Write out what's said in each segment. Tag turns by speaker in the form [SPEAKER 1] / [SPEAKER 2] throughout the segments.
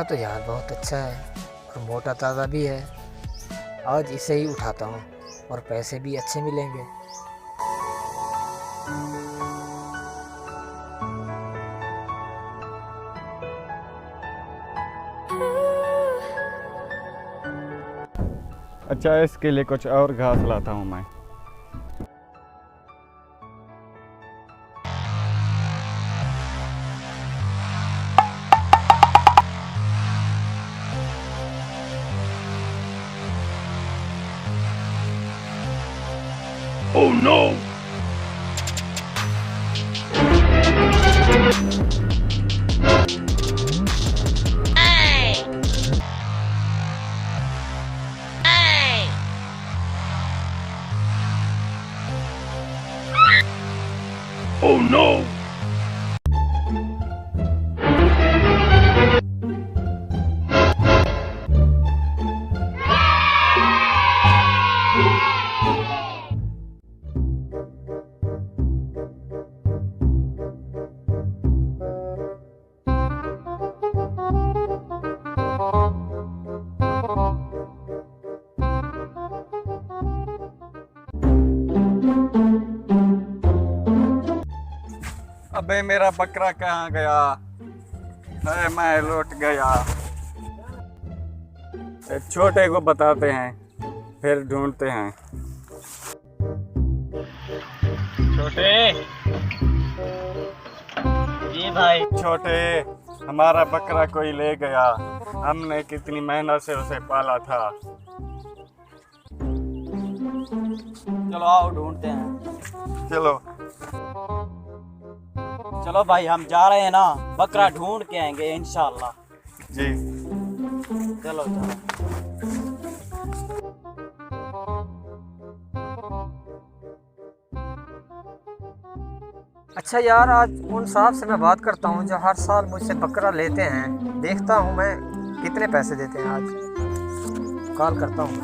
[SPEAKER 1] तो यार बहुत अच्छा है और मोटा ताज़ा भी है। आज इसे ही उठाता हूँ और पैसे भी अच्छे मिलेंगे।
[SPEAKER 2] अच्छा, इसके लिए कुछ और घास लाता हूँ मैं।
[SPEAKER 3] Oh no! Oh no!
[SPEAKER 2] अबे मेरा बकरा कहाँ गया? अरे मैं लौट गया। एक छोटे को बताते हैं, फिर ढूंढते हैं। छोटे,
[SPEAKER 4] जी भाई।
[SPEAKER 2] छोटे, हमारा बकरा कोई ले गया। हमने कितनी मेहनत से उसे पाला था।
[SPEAKER 4] चलो आओ ढूंढते हैं।
[SPEAKER 2] चलो
[SPEAKER 4] चलो भाई, हम जा रहे हैं ना, बकरा ढूंढ के आएंगे इंशाल्लाह।
[SPEAKER 2] जी।
[SPEAKER 4] चलो चलो।
[SPEAKER 1] अच्छा यार, आज उन साहब से मैं बात करता हूँ जो हर साल मुझसे बकरा लेते हैं। देखता हूँ मैं कितने पैसे देते हैं। आज कॉल करता हूँ।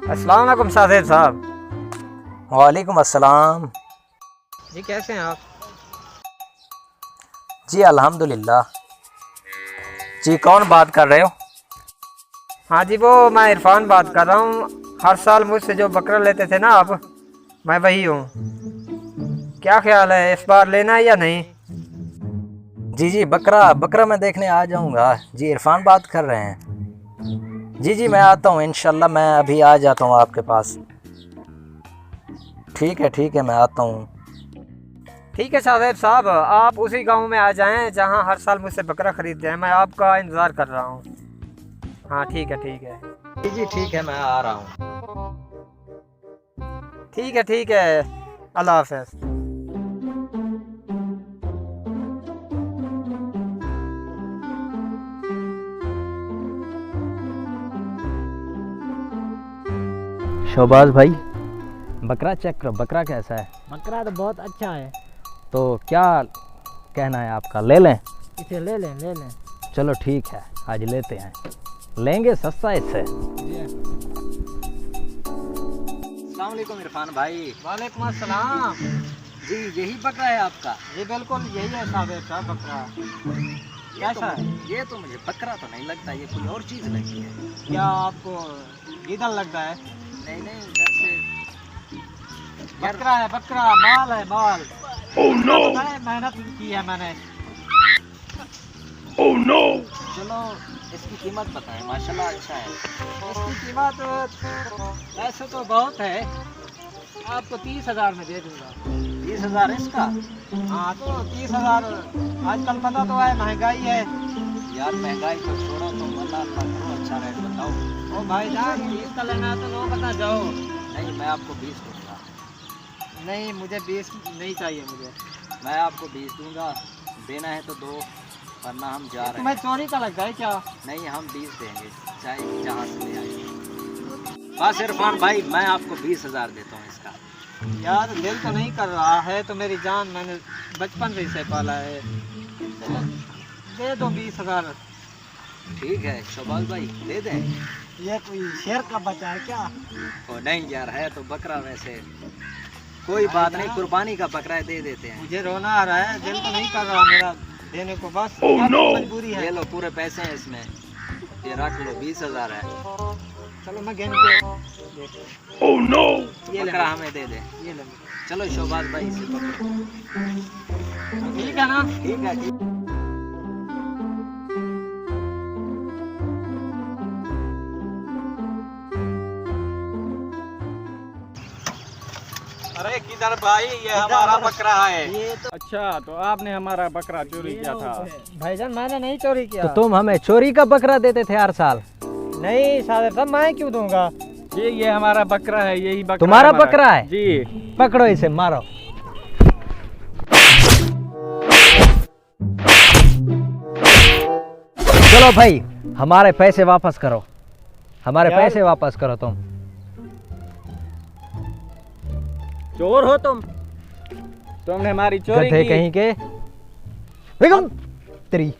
[SPEAKER 1] अस्सलाम वालेकुम साहिब साहब।
[SPEAKER 4] वालेकुम अस्सलाम।
[SPEAKER 1] जी कैसे हैं आप?
[SPEAKER 4] जी अल्हम्दुलिल्लाह। जी कौन बात कर रहे हो?
[SPEAKER 1] हाँ जी, वो मैं इरफान बात कर रहा हूँ। हर साल मुझसे जो बकरा लेते थे ना आप, मैं वही हूँ। क्या ख्याल है, इस बार लेना है या नहीं?
[SPEAKER 4] जी बकरा मैं देखने आ जाऊंगा। जी इरफान बात कर रहे हैं। जी मैं आता हूँ इंशाल्लाह। मैं अभी आ जाता हूँ आपके पास। ठीक है मैं आता हूँ।
[SPEAKER 1] ठीक है साहेब साहब, आप उसी गांव में आ जाएं जहां हर साल मुझसे बकरा खरीदते हैं। मैं आपका इंतज़ार कर रहा हूं। हाँ ठीक है।
[SPEAKER 4] जी ठीक है, मैं आ रहा हूँ।
[SPEAKER 1] ठीक है। अल्लाह हाफ़िज़।
[SPEAKER 5] शोबाज भाई, बकरा चेक करो। बकरा कैसा है?
[SPEAKER 6] बकरा तो बहुत अच्छा है।
[SPEAKER 5] तो क्या कहना है आपका, ले लें?
[SPEAKER 6] इसे ले लें।
[SPEAKER 5] चलो ठीक है, आज लेते हैं। लेंगे, सस्ता है इससे।
[SPEAKER 4] अस्सलाम वालेकुम इरफान भाई।
[SPEAKER 1] वालेकुम अस्सलाम।
[SPEAKER 4] जी यही बकरा है आपका?
[SPEAKER 1] जी बिल्कुल यही है साहब बकरा। कैसा है?
[SPEAKER 4] ये तो मुझे बकरा तो नहीं लगता, ये कोई और चीज़ लगती है।
[SPEAKER 1] क्या आपको ईदल लगता है?
[SPEAKER 4] नहीं वैसे
[SPEAKER 1] बकरा है, बकरा माल है, माल।
[SPEAKER 3] Oh no!
[SPEAKER 1] मेहनत की है मैंने।
[SPEAKER 3] Oh no!
[SPEAKER 4] चलो इसकी कीमत बताएं। माशाल्लाह अच्छा है।
[SPEAKER 1] इसकी कीमत ऐसे तो बहुत है, आपको 30,000 में दे दूंगा।
[SPEAKER 4] 30,000 इसका?
[SPEAKER 1] हाँ तो 30,000। आजकल पता तो है महंगाई है।
[SPEAKER 4] यार महंगाई को छोड़ो, तुम अल्लाह करो अच्छा रेट बताओ।
[SPEAKER 1] ओ भाई जान, 20 का लेना है तो लो बता जाओ।
[SPEAKER 4] नहीं मैं आपको 20 दूंगा।
[SPEAKER 1] नहीं मुझे 20 नहीं चाहिए मुझे।
[SPEAKER 4] मैं आपको 20 दूंगा। देना है तो दो, वरना हम जा रहे
[SPEAKER 1] तुम्हें
[SPEAKER 4] हैं।
[SPEAKER 1] चोरी का लगता है क्या?
[SPEAKER 4] नहीं हम 20 देंगे, चाहे जहाँ से ले आए। बस इरफान भाई, मैं आपको 20,000 देता हूँ इसका।
[SPEAKER 1] यार दिल तो नहीं कर रहा है, तो मेरी जान, मैंने बचपन से इसे पाला है। चलो दे दो 20,000।
[SPEAKER 4] ठीक है शोबाज भाई, दे दें।
[SPEAKER 1] ये कोई शेर का बच्चा है क्या?
[SPEAKER 4] ओ नहीं यार, है तो बकरा। वैसे कोई बात नहीं, कुर्बानी का बकरा है, दे देते हैं।
[SPEAKER 1] मुझे रोना आ रहा है, दिल तो नहीं कर रहा मेरा। देने को बस
[SPEAKER 3] Oh
[SPEAKER 1] क्या
[SPEAKER 3] no!
[SPEAKER 1] मजबूरी है।
[SPEAKER 4] ये लो पूरे पैसे हैं इसमें, ये रख लो, 20,000 है।
[SPEAKER 1] चलो मैं गेम के देखता हूँ।
[SPEAKER 3] Oh no!
[SPEAKER 1] ये ले
[SPEAKER 4] बकरा हमें दे दे।
[SPEAKER 1] ये ले
[SPEAKER 4] चलो शोबाज भाई से पकड़ो।
[SPEAKER 1] ठीक है ना।
[SPEAKER 4] ठीक है ठीक।
[SPEAKER 2] अरे किधर भाई, ये हमारा बकरा है।
[SPEAKER 1] ये तो
[SPEAKER 2] अच्छा, तो आपने हमारा बकरा चोरी किया था।
[SPEAKER 1] भाईजान मैंने नहीं चोरी किया।
[SPEAKER 5] तो तुम हमें चोरी का बकरा देते थे हर साल।
[SPEAKER 1] नहीं सादर साहब मैं क्यों दूंगा।
[SPEAKER 2] जी ये हमारा बकरा है, यही बकरा
[SPEAKER 5] तुम्हारा
[SPEAKER 2] हमारा।
[SPEAKER 5] बकरा है?
[SPEAKER 2] जी।
[SPEAKER 5] पकड़ो इसे, मारो। चलो भाई, हमारे पैसे वापस करो, हमारे
[SPEAKER 1] यार-
[SPEAKER 5] पैसे वापस करो तुम।
[SPEAKER 2] चोर हो तुमने हमारी चोरी
[SPEAKER 5] गधे
[SPEAKER 2] की।
[SPEAKER 5] कहीं के। बेगम तेरी